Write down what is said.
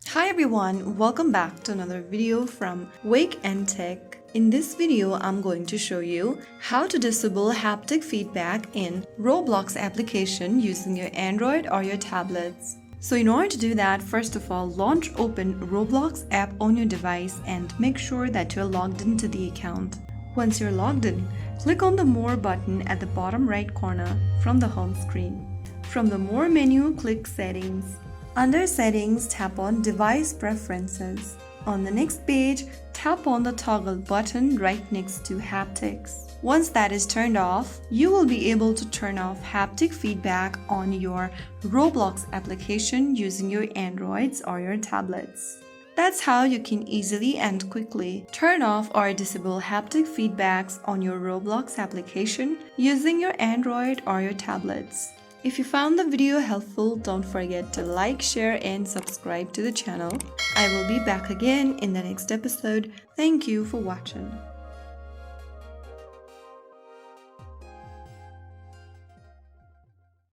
Hi everyone, welcome back to another video from Wake&Tech. In this video, I'm going to show you how to disable haptic feedback in Roblox application using your Android or your tablets. So in order to do that, first of all, launch open Roblox app on your device and make sure that you're logged into the account. Once you're logged in, click on the More button at the bottom right corner from the home screen. From the More menu, click Settings. Under Settings, tap on Device Preferences. On the next page, tap on the toggle button right next to Haptics. Once that is turned off, you will be able to turn off haptic feedback on your Roblox application using your Androids or your tablets. That's how you can easily and quickly turn off or disable haptic feedbacks on your Roblox application using your Android or your tablets. If you found the video helpful, don't forget to like, share and subscribe to the channel. I will be back again in the next episode. Thank you for watching.